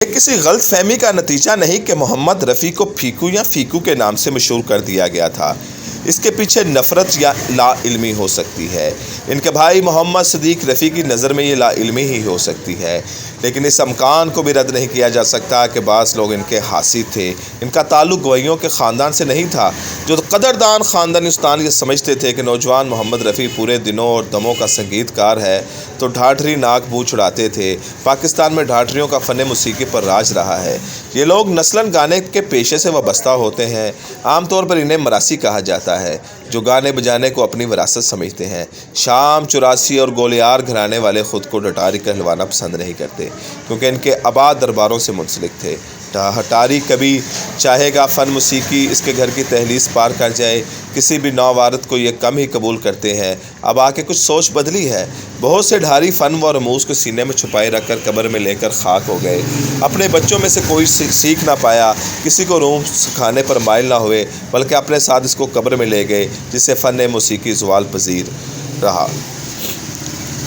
ये किसी गलत फहमी का नतीजा नहीं कि मोहम्मद रफ़ी को फीकू या फीकू के नाम से मशहूर कर दिया गया था। इसके पीछे नफ़रत या लाइल्मी हो सकती है। इनके भाई मोहम्मद सदीक रफ़ी की नज़र में ये लाइल्मी ही हो सकती है, लेकिन इस अमकान को भी रद्द नहीं किया जा सकता कि बाज़ लोग इनके हासिद थे। इनका ताल्लुक़ गवैयों के ख़ानदान से नहीं था, जो कदरदान ख़ानदानिस्तान ये समझते थे कि नौजवान मोहम्मद रफ़ी पूरे दिनों और दमों का संगीतकार है, तो ढाठरी नाक मुँह छुड़ाते थे। पाकिस्तान में ढाठरियों का फ़न मौसीकी पर राज रहा है। ये लोग नस्लन गाने के पेशे से वाबस्ता होते हैं। आमतौर पर इन्हें मरासी कहा जाता है, जो गाने बजाने को अपनी विरासत समझते हैं। शाम, चौरासी और गोलियार घराने वाले ख़ुद को ढटारी कहलवाना पसंद नहीं करते, क्योंकि इनके आबाद दरबारों से मुंसलिक थे। ढटारी कभी चाहेगा फ़न मौसीकी इसके घर की तहलीस पार कर जाए। किसी भी नौवारत को ये कम ही कबूल करते हैं। अब आके कुछ सोच बदली है। बहुत से ढारी फ़न व रमूज़ को सीने में छुपाए रखकर कब्र में लेकर खाक हो गए। अपने बच्चों में से कोई सीख ना पाया, किसी को रूम सिखाने पर माइल ना हुए, बल्कि अपने साथ इसको कब्र में ले गए, जिससे फ़न मौसीकी ज़वाल पजीर रहा।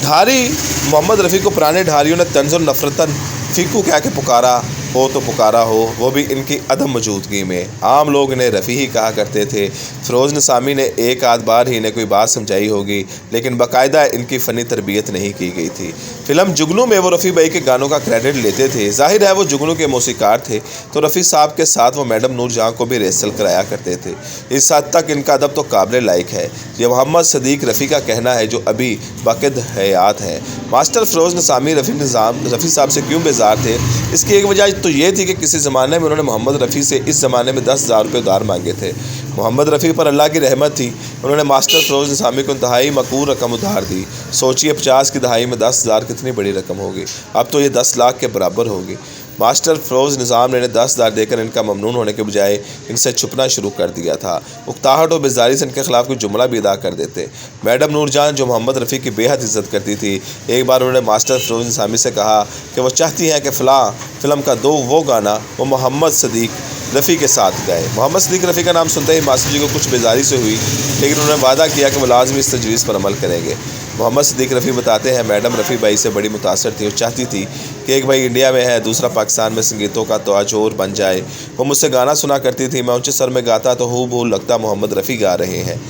ढारी मोहम्मद रफ़ी को पुराने ढारियों ने तंज़ और नफ़रतन फीकू कह के पुकारा हो तो पुकारा हो, वो भी इनकी अदम मौजूदगी में। आम लोग इन्हें रफ़ी ही कहा करते थे। फ़िरोज़ निसामी ने एक आध बार ही इन्हें कोई बात समझाई होगी, लेकिन बाकायदा इनकी फ़नी तरबियत नहीं की गई थी। फ़िल्म जुगनू में वो रफ़ी भाई के गानों का क्रेडिट लेते थे। ज़ाहिर है वो जुगनू के मौसीकार थे, तो रफ़ी साहब के साथ वो मैडम नूर जहाँ को भी रेसल कराया करते थे। इस हद तक इनका अदब तो काबिल लायक है। ये मोहम्मद सदीक रफ़ी का कहना है, जो अभी बाक़िद हयात है। मास्टर फ़िरोज़ निसामी रफ़ी साहब से क्यों बेजार थे? इसकी एक वजह तो ये थी कि किसी ज़माने में उन्होंने मोहम्मद रफ़ी से इस ज़माने में 10,000 रुपये उधार मांगे थे। मोहम्मद रफ़ी पर अल्लाह की रहमत थी, उन्होंने मास्टर फ़िरोज़ निसामी को इंतहाई मकबूल रकम उधार दी। सोचिए 50 की दहाई में 10,000 कितनी बड़ी रकम होगी। अब तो ये 10 लाख के बराबर होगी। मास्टर फ़िरोज़ निज़ाम ने 10,000 देकर इनका ममनून होने के बजाय इनसे छुपना शुरू कर दिया था। उकताहट और बेजारी से इनके ख़िलाफ़ कोई जुमला भी अदा कर देते। मैडम नूरजहां, जो मोहम्मद रफ़ी की बेहद इज़्ज़त करती थी, एक बार उन्होंने मास्टर फ़िरोज़ निसामी से कहा कि वो चाहती हैं कि फ़लाँ फ़िल्म का वो गाना वो मोहम्मद सदीक रफ़ी के साथ गाए। मोहम्मद सदीक रफ़ी का नाम सुनते ही मास्टर जी को कुछ बेजारी से हुई, लेकिन उन्होंने वादा किया कि वो लाजमी इस तजवीज़ पर अमल करेंगे। मोहम्मद सदीक रफ़ी बताते हैं, मैडम रफ़ी भाई से बड़ी मुतासर थी और चाहती थी कि एक भाई इंडिया में है, दूसरा पाकिस्तान में संगीतों का तोआजोर बन जाए। वो मुझसे गाना सुना करती थी, मैं ऊँचे सर में गाता तो हूबहू लगता मोहम्मद रफ़ी गा रहे हैं।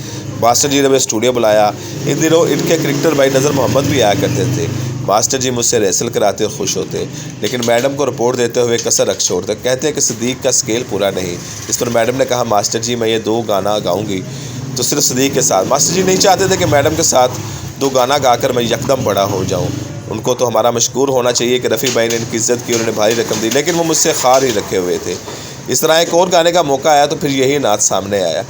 मास्टर जी ने मुझे स्टूडियो बुलाया। इन दिनों इनके क्रिकेटर भाई नज़र मोहम्मद भी आया करते थे। मास्टर जी मुझसे रेसल कराते और खुश होते, लेकिन मैडम को रिपोर्ट देते हुए कसर रख छोड़ते। कहते हैं कि सदीक का स्केल पूरा नहीं। इस पर मैडम ने कहा, मास्टर जी मैं ये 2 गाना गाऊँगी तो सिर्फ सदीक के साथ। मास्टर जी नहीं चाहते थे कि मैडम के साथ 2 गाना गाकर मैं यकदम बड़ा हो जाऊँ। उनको तो हमारा मशकूर होना चाहिए कि रफ़ी भाई ने इनकी इज़्ज़त की, उन्होंने भारी रकम दी, लेकिन वो मुझसे खार ही रखे हुए थे। इस तरह एक और गाने का मौका आया तो फिर यही नात सामने आया।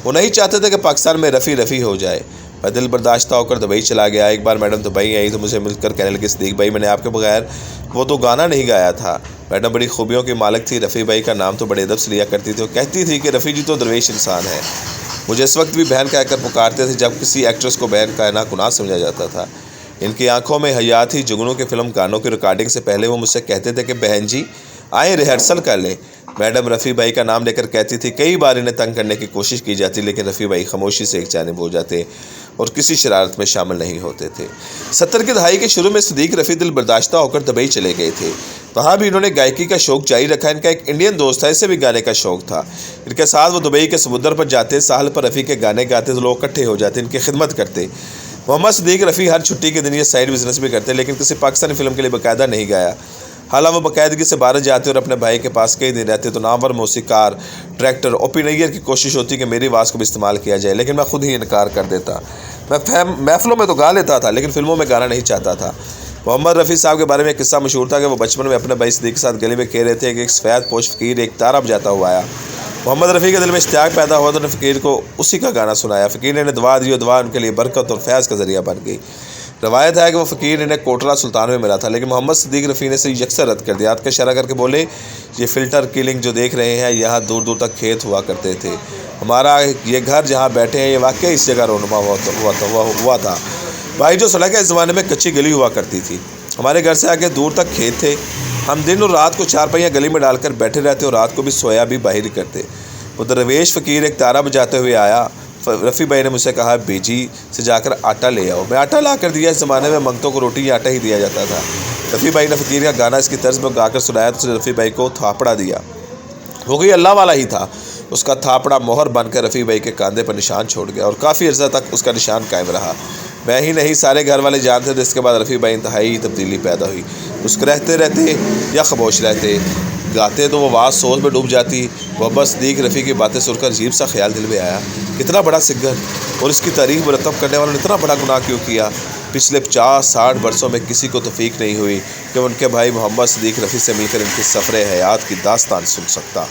वो नहीं चाहते थे कि पाकिस्तान में रफ़ी हो जाए। मैं दिल बर्दाश्त होकर दुबई चला गया। एक बार मैडम दुबई आई तो मुझे मिलकर कहने लगी, सदीक भाई मैंने आपके बगैर वो तो गाना नहीं गाया था। मैडम बड़ी खूबियों की मालिक थी। रफ़ी भाई का नाम तो बड़े अदब से लिया करती थी। वो कहती थी कि रफ़ी जी तो दरवेश इंसान है। मुझे इस वक्त भी बहन कहकर पुकारते थे, जब किसी एक्ट्रेस को बहन कहना गुनाह समझा जाता था। इनकी आंखों में हया थी। जुगनू के फ़िल्म गानों की रिकॉर्डिंग से पहले वो मुझसे कहते थे कि बहन जी आए रिहर्सल कर लें। मैडम रफ़ी भाई का नाम लेकर कहती थी। कई बार इन्हें तंग करने की कोशिश की जाती, लेकिन रफ़ी भाई खामोशी से एक जानिब हो जाते और किसी शरारत में शामिल नहीं होते थे। 70 की दहाई के शुरू में सदीक रफ़ी दिल बर्दाश्ता होकर दुबई चले गए थे। वहाँ भी इन्होंने गायकी का शौक़ जारी रखा। इनका एक इंडियन दोस्त था, इसे भी गाने का शौक़ था। इनके साथ वो दुबई के समुद्र पर जाते, साहल पर रफ़ी के गाने गाते तो लोग इकट्ठे हो जाते, इनकी खिदमत करते। मोहम्मद सदीक रफ़ी हर छुट्टी के दिन ये साइड बिज़नेस भी करते, लेकिन किसी पाकिस्तानी फ़िल्म के लिए बाकायदा नहीं गाया। हालांकि वो बाकायदगी से भारत जाते और अपने भाई के पास कई दिन रहते, तो नामवर मौसीकार डायरेक्टर ओपी नैयर की कोशिश होती कि मेरी आवाज़ को भी इस्तेमाल किया जाए, लेकिन मैं खुद ही इनकार कर देता। मैं महफिलों में तो गा लेता था, लेकिन फ़िल्मों में गाना नहीं चाहता था। मोहम्मद रफ़ी साहब के बारे में एक किस्सा मशहूर था कि वो बचपन में अपने भाई सदीक के साथ गली में खेल रहे थे कि एक सफ़ेद पोश फ़कीर एक तारा बजाता हुआ आया। मोहम्मद रफ़ी के दिल में इश्तियाक पैदा हुआ तो उन्होंने फ़कीर को उसी का गाना सुनाया। फ़कीर ने दुआ दी और दुआ उनके लिए बरकत और फैज़ का ज़रिया बन गई। रवायत है कि वो फ़कीर इन्हें कोटला सुल्तान में मिला था, लेकिन मोहम्मद सदीक रफ़ी ने इसे यकसर रद्द कर दिया। हाथ का इशारा करके बोले, ये फ़िल्टर किलिंग जो देख रहे हैं, यहाँ दूर दूर तक खेत हुआ करते थे। हमारा ये घर जहाँ बैठे हैं, ये वाकई इस जगह रोनुमा हुआ था। भाई जो सड़क है इस ज़माने में कच्ची गली हुआ करती थी। हमारे घर से आगे दूर तक खेत थे। हम दिन और रात को 4 पहिया गली में डालकर बैठे रहते और रात को भी सोया भी बाहर ही करते। वो दरवेश फ़कीर एक तारा बजाते हुए आया। रफ़ी भाई ने मुझसे कहा, बेजी से जाकर आटा ले आओ। मैं आटा ला कर दिया। इस ज़माने में मंगतों को रोटी या आटा ही दिया जाता था। रफ़ी भाई ने फ़कीर का गाना इसकी तर्ज में गाकर सुनाया तो उसने रफ़ी भाई को थापड़ा दिया। वो कोई अल्लाह वाला ही था। उसका थापड़ा मोहर बनकर रफ़ी भाई के कंधे पर निशान छोड़ गया और काफ़ी अर्सा तक उसका निशान कायम रहा। मैं ही नहीं, सारे घर वाले जानते थे। इसके बाद रफ़ी भाई इंतहाई तब्दीली पैदा हुई। मुस्कुराते रहते या खामोश रहते, गाते तो वो आवाज़ सोच में डूब जाती। मोहम्मद सिद्दीक रफ़ी की बातें सुनकर अजीब सा ख्याल दिल में आया, कितना बड़ा सिंगर और इसकी तारीफ मुरतब करने वालों ने इतना बड़ा गुनाह क्यों किया। पिछले 50-60 बरसों में किसी को तौफीक नहीं हुई कि उनके भाई मोहम्मद सिद्दीक रफ़ी से मिलकर इनकी सफ़र हयात की दास्तान सुन सकता।